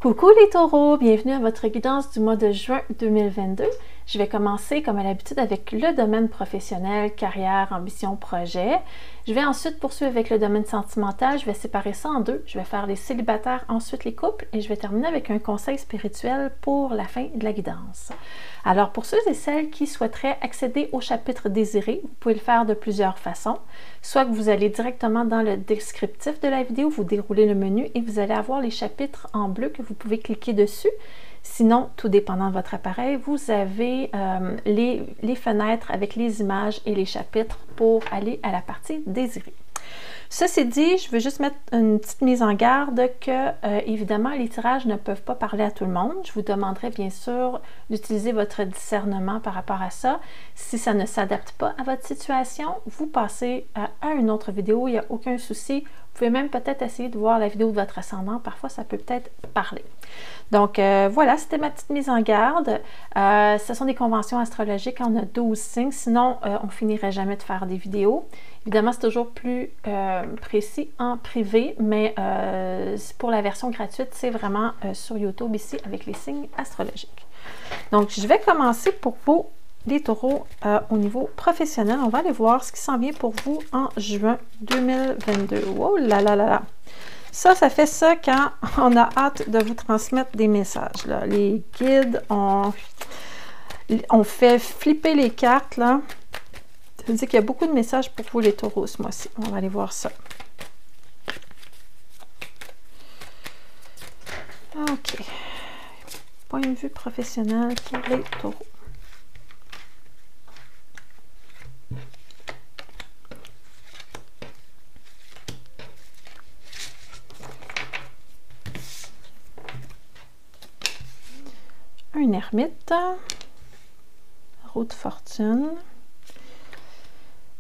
Coucou les taureaux, bienvenue à votre guidance du mois de juin 2022. Je vais commencer comme à l'habitude avec le domaine professionnel, carrière, ambition, projet. Je vais ensuite poursuivre avec le domaine sentimental. Je vais séparer ça en deux. Je vais faire les célibataires, ensuite les couples et je vais terminer avec un conseil spirituel pour la fin de la guidance. Alors pour ceux et celles qui souhaiteraient accéder au chapitre désiré, vous pouvez le faire de plusieurs façons. Soit que vous allez directement dans le descriptif de la vidéo, vous déroulez le menu et vous allez avoir les chapitres en bleu que vous pouvez cliquer dessus. Sinon, tout dépendant de votre appareil, vous avez les fenêtres avec les images et les chapitres pour aller à la partie désirée. Ceci dit, je veux juste mettre une petite mise en garde que, évidemment, les tirages ne peuvent pas parler à tout le monde. Je vous demanderai bien sûr d'utiliser votre discernement par rapport à ça. Si ça ne s'adapte pas à votre situation, vous passez à une autre vidéo, il n'y a aucun souci. Vous pouvez même peut-être essayer de voir la vidéo de votre ascendant. Parfois, ça peut peut-être parler. Donc, voilà, c'était ma petite mise en garde. Ce sont des conventions astrologiques. On a 12 signes. Sinon, on finirait jamais de faire des vidéos. Évidemment, c'est toujours plus précis en privé, mais pour la version gratuite, c'est vraiment sur YouTube ici avec les signes astrologiques. Donc, je vais commencer pour vous, les taureaux, au niveau professionnel. On va aller voir ce qui s'en vient pour vous en juin 2022. Oh là là là là! Ça fait ça quand on a hâte de vous transmettre des messages. Là. Les guides, on fait flipper les cartes. Là. Ça veut dire qu'il y a beaucoup de messages pour vous, les taureaux, ce mois-ci. On va aller voir ça. OK. Point de vue professionnel pour les taureaux. Un ermite, roue de fortune,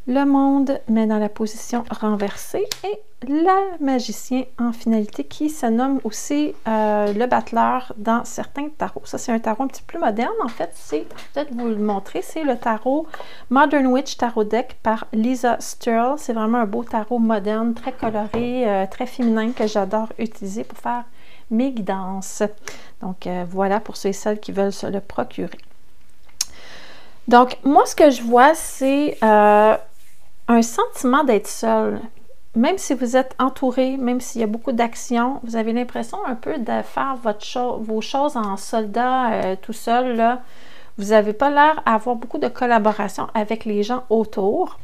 le monde met dans la position renversée et le magicien en finalité qui se nomme aussi le battleur dans certains tarots. Ça, c'est un tarot un petit peu plus moderne. En fait, c'est, peut-être vous le montrer, c'est le tarot Modern Witch Tarot Deck par Lisa Sturl. C'est vraiment un beau tarot moderne, très coloré, très féminin que j'adore utiliser pour faire mes guidances. Donc, voilà pour ceux et celles qui veulent se le procurer. Donc, moi, ce que je vois, c'est un sentiment d'être seul. Même si vous êtes entouré, même s'il y a beaucoup d'actions, vous avez l'impression un peu de faire vos choses en soldat tout seul. Là. Vous n'avez pas l'air d'avoir beaucoup de collaboration avec les gens autour.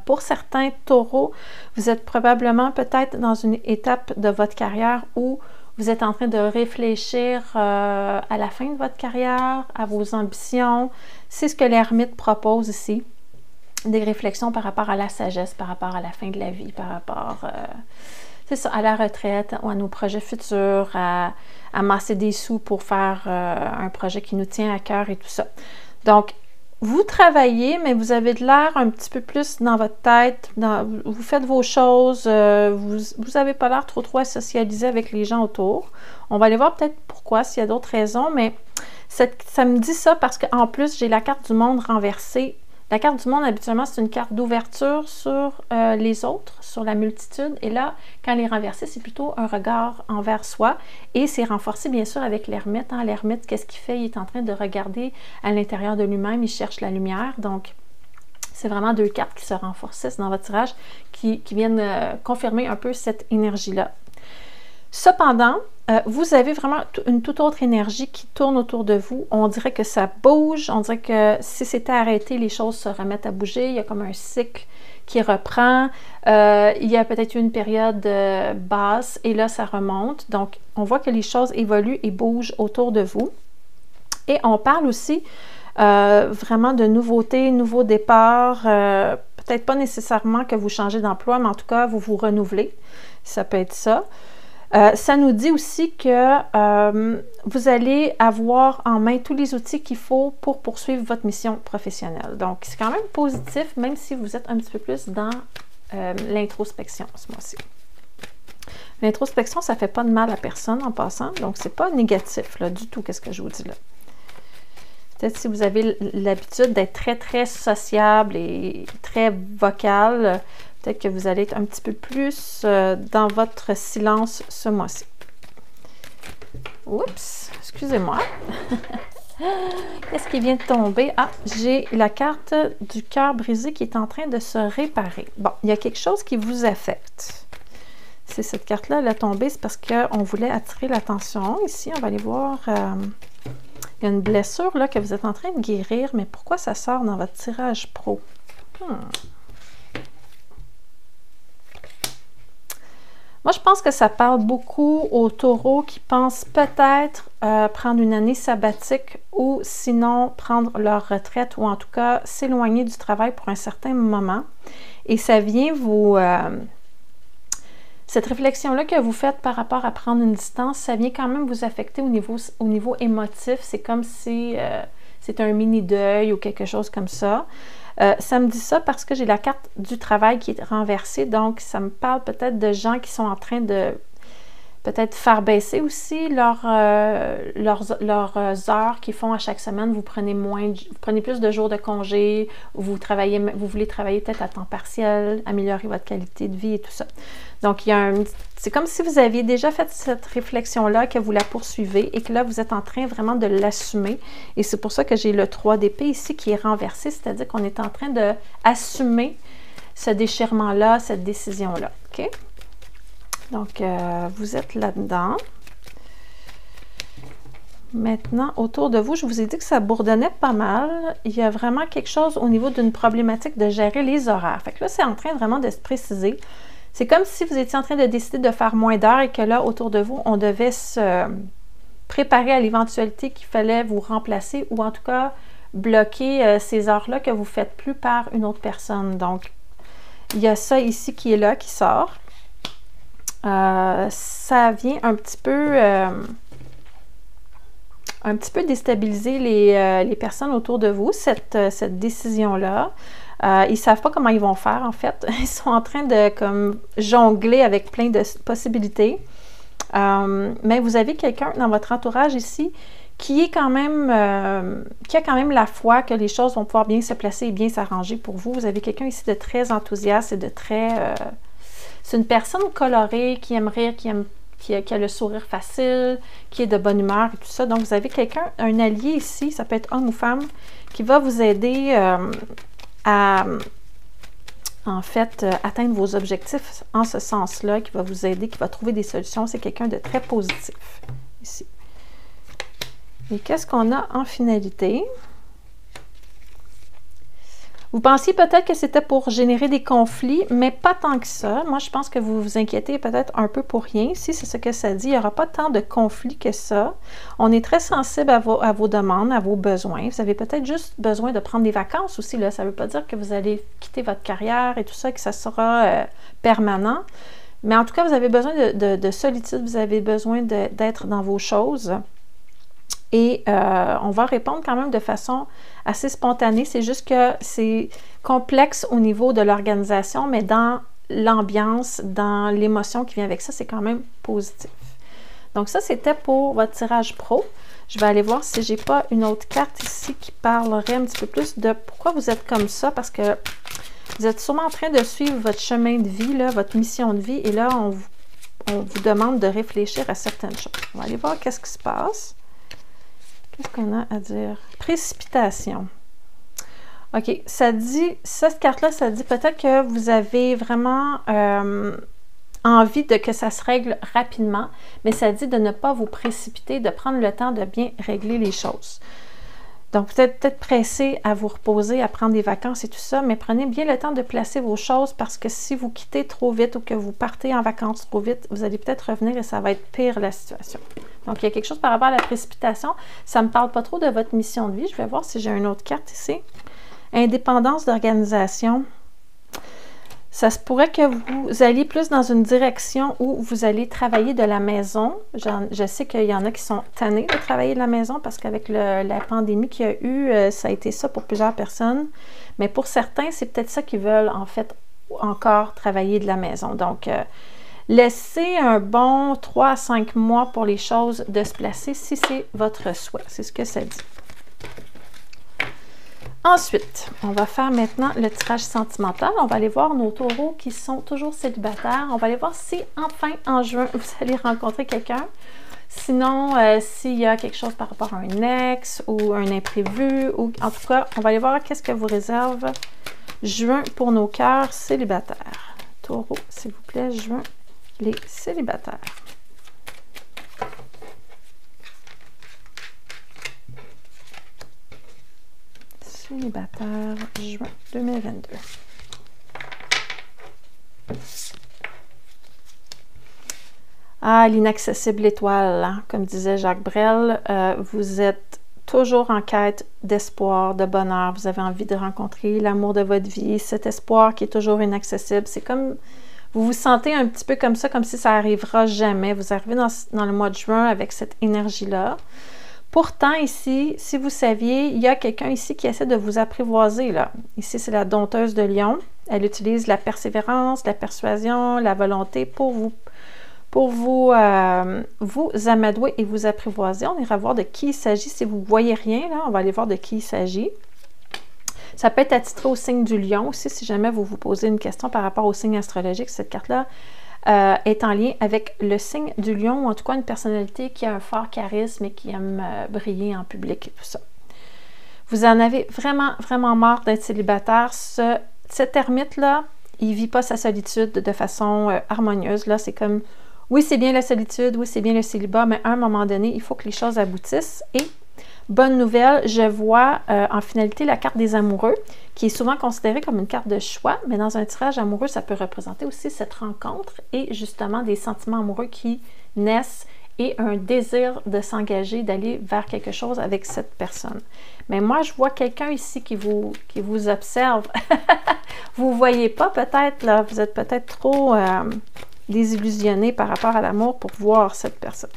Pour certains taureaux, vous êtes probablement peut-être dans une étape de votre carrière où vous êtes en train de réfléchir à la fin de votre carrière, à vos ambitions. C'est ce que l'ermite propose ici. Des réflexions par rapport à la sagesse, par rapport à la fin de la vie, par rapport c'est ça, à la retraite, ou à nos projets futurs, à amasser des sous pour faire un projet qui nous tient à cœur et tout ça. Donc, vous travaillez, mais vous avez de l'air un petit peu plus dans votre tête, vous faites vos choses, vous n'avez pas l'air trop à socialiser avec les gens autour. On va aller voir peut-être pourquoi, s'il y a d'autres raisons, mais ça me dit ça parce qu'en plus, j'ai la carte du monde renversée. La carte du monde, habituellement, c'est une carte d'ouverture sur les autres, sur la multitude. Et là, quand elle est renversée, c'est plutôt un regard envers soi. Et c'est renforcé, bien sûr, avec l'ermite. Hein. L'ermite, qu'est-ce qu'il fait? Il est en train de regarder à l'intérieur de lui-même. Il cherche la lumière. Donc, c'est vraiment deux cartes qui se renforcent dans votre tirage, qui viennent confirmer un peu cette énergie-là. Cependant, vous avez vraiment une toute autre énergie qui tourne autour de vous. On dirait que ça bouge. On dirait que si c'était arrêté, les choses se remettent à bouger. Il y a comme un cycle qui reprend. Il y a peut-être une période basse et là, ça remonte. Donc, on voit que les choses évoluent et bougent autour de vous. Et on parle aussi vraiment de nouveautés, nouveaux départs. Peut-être pas nécessairement que vous changez d'emploi, mais en tout cas, vous vous renouvelez. Ça peut être ça. Ça nous dit aussi que vous allez avoir en main tous les outils qu'il faut pour poursuivre votre mission professionnelle. Donc, c'est quand même positif, même si vous êtes un petit peu plus dans l'introspection ce mois-ci. L'introspection, ça ne fait pas de mal à personne en passant, donc c'est pas négatif là, du tout, qu'est-ce que je vous dis là. Peut-être si vous avez l'habitude d'être très, très sociable et très vocal, peut-être que vous allez être un petit peu plus dans votre silence ce mois-ci. Oups, excusez-moi. Qu'est-ce qui vient de tomber? Ah, j'ai la carte du cœur brisé qui est en train de se réparer. Bon, il y a quelque chose qui vous affecte. C'est cette carte-là, elle a tombé, c'est parce qu'on voulait attirer l'attention. Ici, on va aller voir... il y a une blessure là que vous êtes en train de guérir, mais pourquoi ça sort dans votre tirage pro? Moi, je pense que ça parle beaucoup aux taureaux qui pensent peut-être prendre une année sabbatique ou sinon prendre leur retraite ou en tout cas s'éloigner du travail pour un certain moment. Et ça vient vous... cette réflexion-là que vous faites par rapport à prendre une distance, ça vient quand même vous affecter au niveau émotif. C'est comme si c'est un mini-deuil ou quelque chose comme ça. Ça me dit ça parce que j'ai la carte du travail qui est renversée, donc ça me parle peut-être de gens qui sont en train de peut-être faire baisser aussi leurs heures qu'ils font à chaque semaine. Vous prenez plus de jours de congé, vous voulez travailler peut-être à temps partiel, améliorer votre qualité de vie et tout ça. Donc, c'est comme si vous aviez déjà fait cette réflexion-là, que vous la poursuivez et que là, vous êtes en train vraiment de l'assumer. Et c'est pour ça que j'ai le 3 d'épée ici qui est renversé, c'est-à-dire qu'on est en train d'assumer ce déchirement-là, cette décision-là. OK? Donc, vous êtes là-dedans. Maintenant, autour de vous, je vous ai dit que ça bourdonnait pas mal. Il y a vraiment quelque chose au niveau d'une problématique de gérer les horaires. Fait que là, c'est en train vraiment de se préciser. C'est comme si vous étiez en train de décider de faire moins d'heures et que là, autour de vous, on devait se préparer à l'éventualité qu'il fallait vous remplacer ou en tout cas bloquer ces heures-là que vous ne faites plus par une autre personne. Donc, il y a ça ici qui est là, qui sort. Ça vient un petit peu déstabiliser les personnes autour de vous, cette décision-là. Ils ne savent pas comment ils vont faire, en fait. Ils sont en train de comme jongler avec plein de possibilités. Mais vous avez quelqu'un dans votre entourage ici qui a quand même la foi que les choses vont pouvoir bien se placer et bien s'arranger pour vous. Vous avez quelqu'un ici de très enthousiaste et de très... c'est une personne colorée qui aime rire, qui a le sourire facile, qui est de bonne humeur et tout ça. Donc, vous avez quelqu'un, un allié ici, ça peut être homme ou femme, qui va vous aider à, en fait, atteindre vos objectifs en ce sens-là, qui va vous aider, qui va trouver des solutions. C'est quelqu'un de très positif, ici. Et qu'est-ce qu'on a en finalité? Vous pensiez peut-être que c'était pour générer des conflits, mais pas tant que ça. Moi, je pense que vous vous inquiétez peut-être un peu pour rien. Ici, c'est ce que ça dit. Il n'y aura pas tant de conflits que ça. On est très sensible à vos demandes, à vos besoins. Vous avez peut-être juste besoin de prendre des vacances aussi. Là. Ça ne veut pas dire que vous allez quitter votre carrière et tout ça, que ça sera permanent. Mais en tout cas, vous avez besoin de solitude. Vous avez besoin d'être dans vos choses. Et on va répondre quand même de façon assez spontanée. C'est juste que c'est complexe au niveau de l'organisation, mais dans l'ambiance, dans l'émotion qui vient avec ça, c'est quand même positif. Donc ça, c'était pour votre tirage pro. Je vais aller voir si j'ai pas une autre carte ici qui parlerait un petit peu plus de pourquoi vous êtes comme ça, parce que vous êtes sûrement en train de suivre votre chemin de vie, là, votre mission de vie, et là, on vous demande de réfléchir à certaines choses. On va aller voir qu'est-ce qui se passe. Qu'est-ce qu'on a à dire? Précipitation. OK, ça dit, cette carte-là, ça dit peut-être que vous avez vraiment envie que ça se règle rapidement, mais ça dit de ne pas vous précipiter, de prendre le temps de bien régler les choses. Donc, vous êtes peut-être pressé à vous reposer, à prendre des vacances et tout ça, mais prenez bien le temps de placer vos choses parce que si vous quittez trop vite ou que vous partez en vacances trop vite, vous allez peut-être revenir et ça va être pire la situation. Donc, il y a quelque chose par rapport à la précipitation. Ça ne me parle pas trop de votre mission de vie. Je vais voir si j'ai une autre carte ici. Indépendance d'organisation. Ça se pourrait que vous alliez plus dans une direction où vous allez travailler de la maison. Je sais qu'il y en a qui sont tannés de travailler de la maison parce qu'avec la pandémie qu'il y a eu, ça a été ça pour plusieurs personnes. Mais pour certains, c'est peut-être ça qu'ils veulent en fait encore travailler de la maison. Donc, laissez un bon 3 à 5 mois pour les choses de se placer si c'est votre souhait. C'est ce que ça dit. Ensuite, on va faire maintenant le tirage sentimental. On va aller voir nos taureaux qui sont toujours célibataires. On va aller voir si enfin en juin, vous allez rencontrer quelqu'un. Sinon, s'il y a quelque chose par rapport à un ex ou un imprévu, ou en tout cas, on va aller voir qu'est-ce que vous réserve juin pour nos cœurs célibataires. Taureau, s'il vous plaît, juin, les célibataires. Célibataire, juin 2022. Ah, l'inaccessible étoile, hein? Comme disait Jacques Brel, vous êtes toujours en quête d'espoir, de bonheur. Vous avez envie de rencontrer l'amour de votre vie, cet espoir qui est toujours inaccessible. C'est comme, vous vous sentez un petit peu comme ça, comme si ça n'arrivera jamais. Vous arrivez dans le mois de juin avec cette énergie-là. Pourtant, ici, si vous saviez, il y a quelqu'un ici qui essaie de vous apprivoiser, là. Ici, c'est la dompteuse de lion. Elle utilise la persévérance, la persuasion, la volonté pour vous amadouer et vous apprivoiser. On ira voir de qui il s'agit. Si vous ne voyez rien, là, on va aller voir de qui il s'agit. Ça peut être attitré au signe du lion aussi, si jamais vous vous posez une question par rapport au signe astrologique. Cette carte-là est en lien avec le signe du lion, ou en tout cas une personnalité qui a un fort charisme et qui aime briller en public et tout ça. Vous en avez vraiment, vraiment marre d'être célibataire. Cet ermite-là, il ne vit pas sa solitude de façon harmonieuse. Là, c'est comme, oui, c'est bien la solitude, oui, c'est bien le célibat, mais à un moment donné, il faut que les choses aboutissent. Et bonne nouvelle, je vois en finalité la carte des amoureux, qui est souvent considérée comme une carte de choix, mais dans un tirage amoureux, ça peut représenter aussi cette rencontre et justement des sentiments amoureux qui naissent et un désir de s'engager, d'aller vers quelque chose avec cette personne. Mais moi, je vois quelqu'un ici qui vous observe. Vous ne voyez pas peut-être, là, vous êtes peut-être trop désillusionné par rapport à l'amour pour voir cette personne.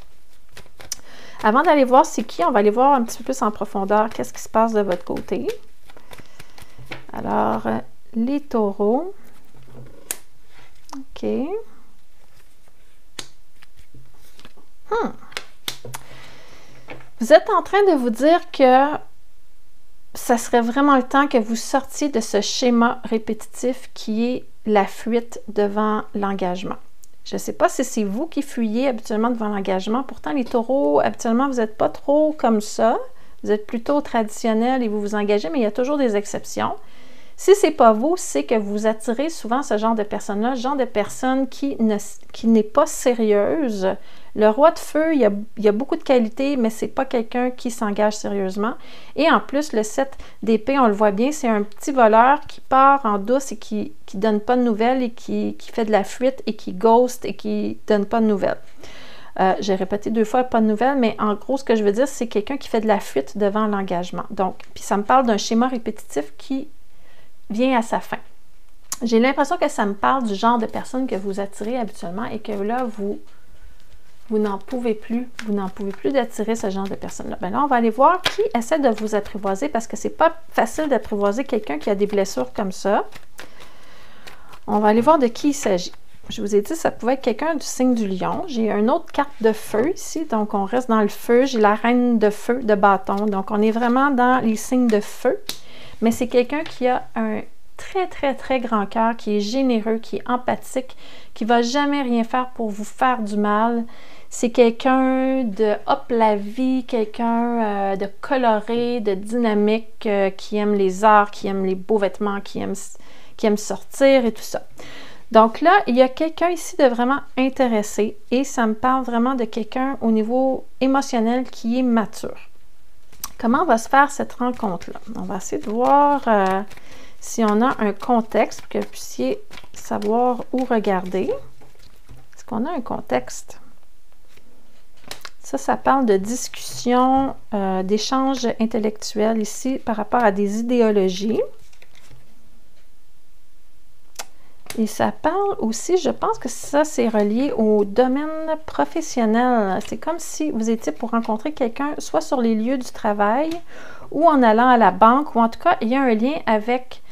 Avant d'aller voir c'est qui, on va aller voir un petit peu plus en profondeur qu'est-ce qui se passe de votre côté. Alors, les taureaux. OK. Vous êtes en train de vous dire que ça serait vraiment le temps que vous sortiez de ce schéma répétitif qui est la fuite devant l'engagement. Je ne sais pas si c'est vous qui fuyez habituellement devant l'engagement. Pourtant, les taureaux, habituellement, vous n'êtes pas trop comme ça. Vous êtes plutôt traditionnel et vous vous engagez, mais il y a toujours des exceptions. Si ce n'est pas vous, c'est que vous attirez souvent ce genre de personnes-là, ce genre de personne qui n'est pas sérieuse. Le roi de feu, il y a beaucoup de qualités, mais ce n'est pas quelqu'un qui s'engage sérieusement. Et en plus, le 7 d'épée, on le voit bien, c'est un petit voleur qui part en douce et qui ne donne pas de nouvelles et qui fait de la fuite et qui ghost et qui ne donne pas de nouvelles. J'ai répété 2 fois, pas de nouvelles, mais en gros, ce que je veux dire, c'est quelqu'un qui fait de la fuite devant l'engagement. Donc, puis ça me parle d'un schéma répétitif qui vient à sa fin. J'ai l'impression que ça me parle du genre de personne que vous attirez habituellement et que là, vous n'en pouvez plus. Vous n'en pouvez plus d'attirer ce genre de personnes-là. Bien là, on va aller voir qui essaie de vous apprivoiser parce que c'est pas facile d'apprivoiser quelqu'un qui a des blessures comme ça. On va aller voir de qui il s'agit. Je vous ai dit, ça pouvait être quelqu'un du signe du lion. J'ai une autre carte de feu ici, donc on reste dans le feu. J'ai la reine de feu de bâton, donc on est vraiment dans les signes de feu. Mais c'est quelqu'un qui a un très, très, très grand cœur, qui est généreux, qui est empathique, qui ne va jamais rien faire pour vous faire du mal. C'est quelqu'un de hop la vie, quelqu'un de coloré, de dynamique, qui aime les arts, qui aime les beaux vêtements, qui aime sortir et tout ça. Donc là, il y a quelqu'un ici de vraiment intéressé et ça me parle vraiment de quelqu'un au niveau émotionnel qui est mature. Comment va se faire cette rencontre-là? On va essayer de voir si on a un contexte pour que vous puissiez savoir où regarder. Est-ce qu'on a un contexte? Ça parle de discussion, d'échange intellectuel ici par rapport à des idéologies. Et ça parle aussi, je pense que ça, c'est relié au domaine professionnel. C'est comme si vous étiez pour rencontrer quelqu'un, soit sur les lieux du travail ou en allant à la banque, ou en tout cas, il y a un lien avec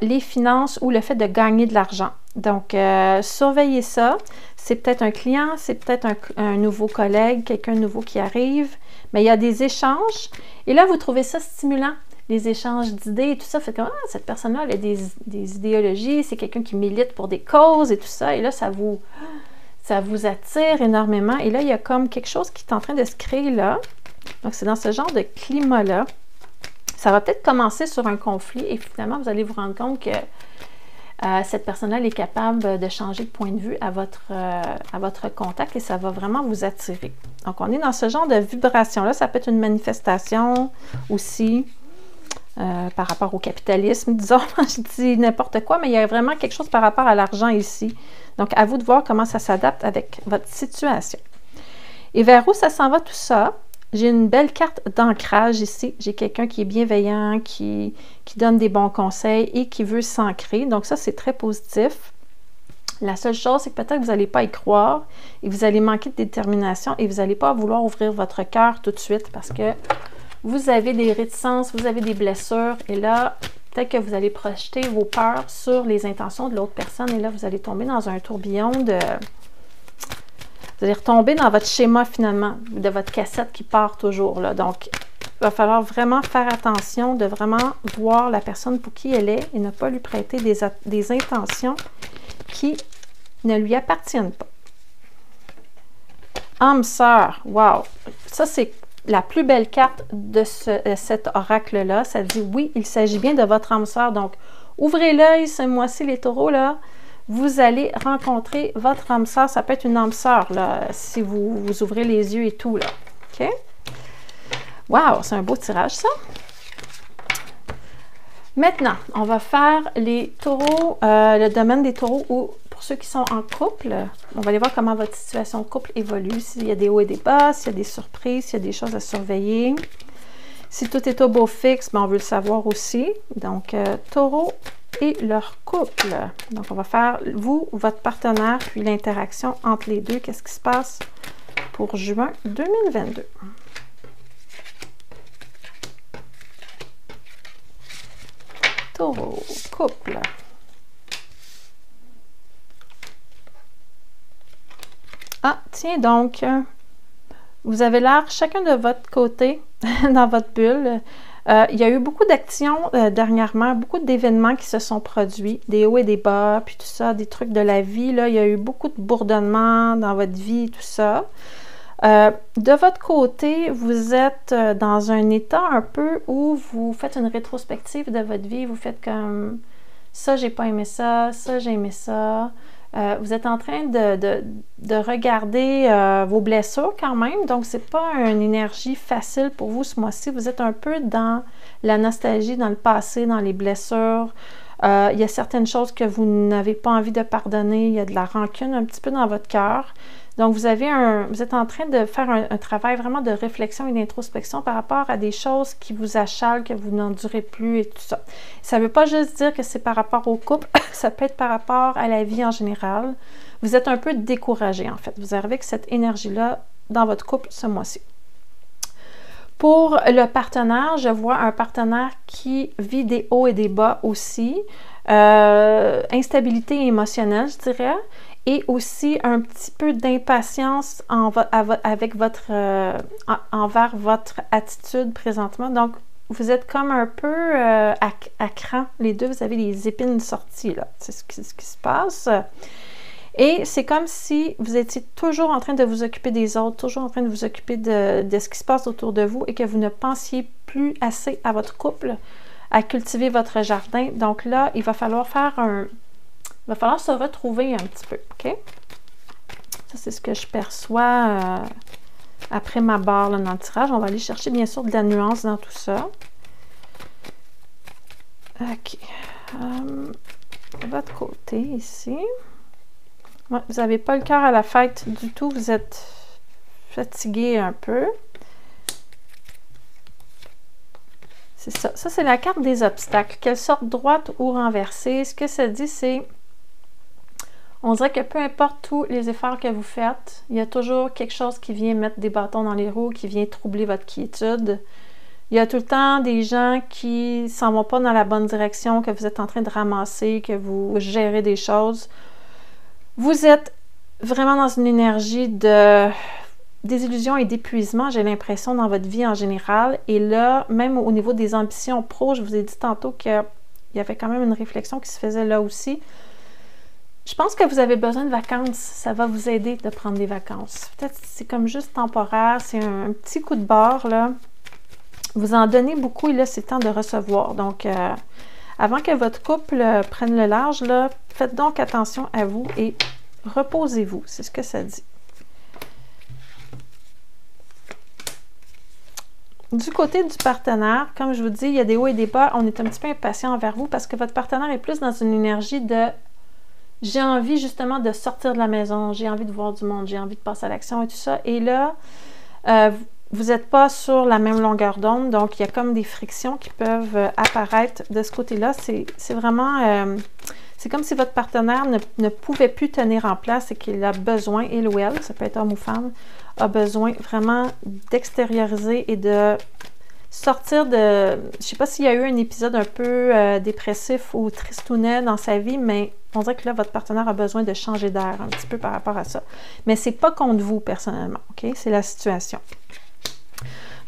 les finances ou le fait de gagner de l'argent. Donc, surveillez ça. C'est peut-être un client, c'est peut-être un nouveau collègue, quelqu'un de nouveau qui arrive, mais il y a des échanges. Et là, vous trouvez ça stimulant. Les échanges d'idées et tout ça, fait que cette personne-là, elle a des idéologies, c'est quelqu'un qui milite pour des causes et tout ça, et là, ça vous Ça vous attire énormément. Et là, il y a comme quelque chose qui est en train de se créer là. Donc, c'est dans ce genre de climat-là. Ça va peut-être commencer sur un conflit et finalement, vous allez vous rendre compte que cette personne-là elle est capable de changer de point de vue à votre contact et ça va vraiment vous attirer. Donc, on est dans ce genre de vibration-là. Ça peut être une manifestation aussi par rapport au capitalisme, disons. Je dis n'importe quoi, mais il y a vraiment quelque chose par rapport à l'argent ici. Donc, à vous de voir comment ça s'adapte avec votre situation. Et vers où ça s'en va tout ça? J'ai une belle carte d'ancrage ici. J'ai quelqu'un qui est bienveillant, qui donne des bons conseils et qui veut s'ancrer. Donc ça, c'est très positif. La seule chose, c'est que peut-être que vous n'allez pas y croire et vous allez manquer de détermination et vous n'allez pas vouloir ouvrir votre cœur tout de suite parce que vous avez des réticences, vous avez des blessures et là, peut-être que vous allez projeter vos peurs sur les intentions de l'autre personne et là, vous allez tomber dans un tourbillon de... Vous allez retomber dans votre schéma finalement, de votre cassette qui part toujours. Là. Donc, il va falloir vraiment faire attention de vraiment voir la personne pour qui elle est et ne pas lui prêter des intentions qui ne lui appartiennent pas. Âme sœur, wow! Ça, c'est la plus belle carte de cet oracle-là. Ça dit oui, il s'agit bien de votre âme sœur. Donc, ouvrez l'œil ce mois-ci, les taureaux, là. Vous allez rencontrer votre âme sœur. Ça peut être une âme sœur, là, si vous ouvrez les yeux et tout, là. OK? Wow! C'est un beau tirage, ça. Maintenant, on va faire les taureaux, le domaine des taureaux où, pour ceux qui sont en couple, on va aller voir comment votre situation de couple évolue, s'il y a des hauts et des bas, s'il y a des surprises, s'il y a des choses à surveiller. Si tout est au beau fixe, ben on veut le savoir aussi. Donc, taureau et leur couple. Donc, on va faire, vous, votre partenaire, puis l'interaction entre les deux. Qu'est-ce qui se passe pour juin 2022? Taureau, couple. Ah, tiens donc, vous avez l'air chacun de votre côté dans votre bulle. Il y a eu beaucoup d'actions dernièrement, beaucoup d'événements qui se sont produits, des hauts et des bas, puis tout ça, des trucs de la vie. Là, il y a eu beaucoup de bourdonnements dans votre vie, tout ça. De votre côté, vous êtes dans un état un peu où vous faites une rétrospective de votre vie. Vous faites comme ça, j'ai pas aimé ça, ça, j'ai aimé ça. Vous êtes en train de regarder vos blessures quand même. Donc, c'est pas une énergie facile pour vous ce mois-ci. Vous êtes un peu dans la nostalgie, dans le passé, dans les blessures. Il y a certaines choses que vous n'avez pas envie de pardonner. Il y a de la rancune un petit peu dans votre cœur. Donc, vous êtes en train de faire un travail vraiment de réflexion et d'introspection par rapport à des choses qui vous achalent, que vous n'endurez plus et tout ça. Ça ne veut pas juste dire que c'est par rapport au couple, ça peut être par rapport à la vie en général. Vous êtes un peu découragé, en fait. Vous arrivez avec cette énergie-là dans votre couple ce mois-ci. Pour le partenaire, je vois un partenaire qui vit des hauts et des bas aussi. Instabilité émotionnelle, je dirais. Et aussi un petit peu d'impatience envers votre attitude présentement. Donc, vous êtes comme un peu à cran. Les deux, vous avez les épines sorties, là. C'est ce qui se passe. Et c'est comme si vous étiez toujours en train de vous occuper des autres, toujours en train de vous occuper de ce qui se passe autour de vous et que vous ne pensiez plus assez à votre couple, à cultiver votre jardin. Donc là, il va falloir se retrouver un petit peu, OK? Ça, c'est ce que je perçois après ma barre là, dans le tirage. On va aller chercher, bien sûr, de la nuance dans tout ça. OK. De votre côté, ici. Ouais, vous n'avez pas le cœur à la fête du tout. Vous êtes fatigué un peu. C'est ça. Ça, c'est la carte des obstacles. Qu'elle sorte droite ou renversée. Ce que ça dit, c'est... On dirait que peu importe tous les efforts que vous faites, il y a toujours quelque chose qui vient mettre des bâtons dans les roues, qui vient troubler votre quiétude. Il y a tout le temps des gens qui ne s'en vont pas dans la bonne direction, que vous êtes en train de ramasser, que vous gérez des choses. Vous êtes vraiment dans une énergie de désillusion et d'épuisement, j'ai l'impression, dans votre vie en général. Et là, même au niveau des ambitions pro, je vous ai dit tantôt qu'il y avait quand même une réflexion qui se faisait là aussi. Je pense que vous avez besoin de vacances. Ça va vous aider de prendre des vacances. Peut-être que c'est comme juste temporaire. C'est un petit coup de barre, là. Vous en donnez beaucoup et là, c'est temps de recevoir. Donc, avant que votre couple prenne le large, là, faites donc attention à vous et reposez-vous. C'est ce que ça dit. Du côté du partenaire, comme je vous dis, il y a des hauts et des bas. On est un petit peu impatient envers vous parce que votre partenaire est plus dans une énergie de « j'ai envie justement de sortir de la maison, j'ai envie de voir du monde, j'ai envie de passer à l'action et tout ça ». Et là, vous n'êtes pas sur la même longueur d'onde, donc il y a comme des frictions qui peuvent apparaître de ce côté-là. C'est vraiment... c'est comme si votre partenaire ne pouvait plus tenir en place et qu'il a besoin, il ou elle, ça peut être homme ou femme, a besoin vraiment d'extérioriser et de sortir de... Je ne sais pas s'il y a eu un épisode un peu dépressif ou tristounet dans sa vie, mais on dirait que là, votre partenaire a besoin de changer d'air un petit peu par rapport à ça. Mais c'est pas contre vous, personnellement, OK? C'est la situation.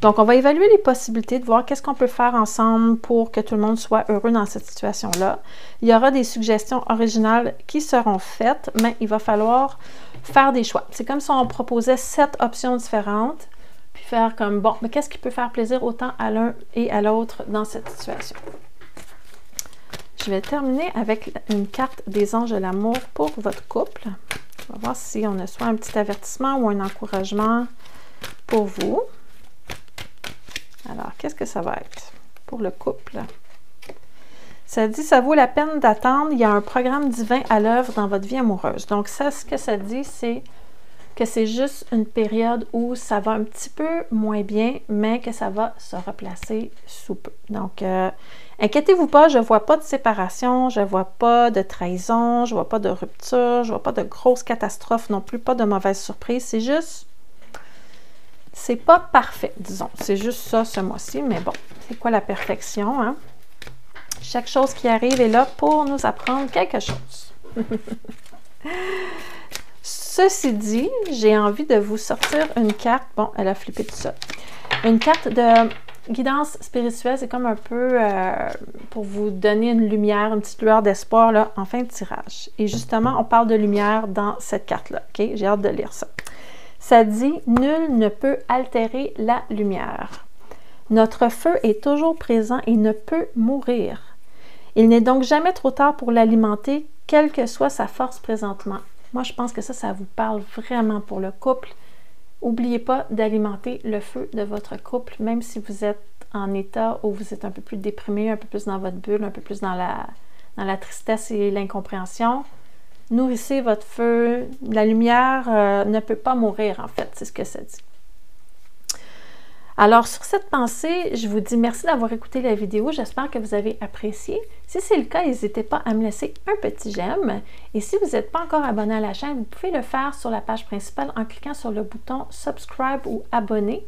Donc, on va évaluer les possibilités de voir qu'est-ce qu'on peut faire ensemble pour que tout le monde soit heureux dans cette situation-là. Il y aura des suggestions originales qui seront faites, mais il va falloir faire des choix. C'est comme si on proposait 7 options différentes, puis faire comme, bon, mais qu'est-ce qui peut faire plaisir autant à l'un et à l'autre dans cette situation? Je vais terminer avec une carte des anges de l'amour pour votre couple. On va voir si on a soit un petit avertissement ou un encouragement pour vous. Alors, qu'est-ce que ça va être pour le couple? Ça dit, ça vaut la peine d'attendre. Il y a un programme divin à l'œuvre dans votre vie amoureuse. Donc, ça, ce que ça dit, c'est que c'est juste une période où ça va un petit peu moins bien, mais que ça va se replacer sous peu. Donc, inquiétez-vous pas, je ne vois pas de séparation, je ne vois pas de trahison, je ne vois pas de rupture, je ne vois pas de grosses catastrophes non plus, pas de mauvaises surprises. C'est juste... C'est pas parfait, disons. C'est juste ça ce mois-ci, mais bon, c'est quoi la perfection, hein? Chaque chose qui arrive est là pour nous apprendre quelque chose. Ceci dit, j'ai envie de vous sortir une carte. Bon, elle a flippé tout ça. Une carte de guidance spirituelle, c'est comme un peu pour vous donner une lumière, une petite lueur d'espoir là, en fin de tirage. Et justement, on parle de lumière dans cette carte-là. OK? J'ai hâte de lire ça. Ça dit « Nul ne peut altérer la lumière. Notre feu est toujours présent et ne peut mourir. Il n'est donc jamais trop tard pour l'alimenter, quelle que soit sa force présentement. » Moi, je pense que ça vous parle vraiment pour le couple. N'oubliez pas d'alimenter le feu de votre couple, même si vous êtes en état où vous êtes un peu plus déprimé, un peu plus dans votre bulle, un peu plus dans la tristesse et l'incompréhension. Nourrissez votre feu. La lumière ne peut pas mourir, en fait. C'est ce que ça dit. Alors, sur cette pensée, je vous dis merci d'avoir écouté la vidéo. J'espère que vous avez apprécié. Si c'est le cas, n'hésitez pas à me laisser un petit j'aime. Et si vous n'êtes pas encore abonné à la chaîne, vous pouvez le faire sur la page principale en cliquant sur le bouton « Subscribe » ou « Abonner ».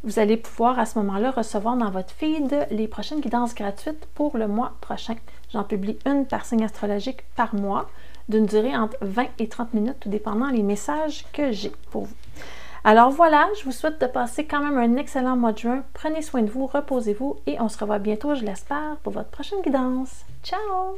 Vous allez pouvoir à ce moment-là recevoir dans votre feed les prochaines guidances gratuites pour le mois prochain. J'en publie une par signe astrologique par mois, d'une durée entre 20 et 30 minutes, tout dépendant des messages que j'ai pour vous. Alors voilà, je vous souhaite de passer quand même un excellent mois de juin. Prenez soin de vous, reposez-vous et on se revoit bientôt, je l'espère, pour votre prochaine guidance. Ciao!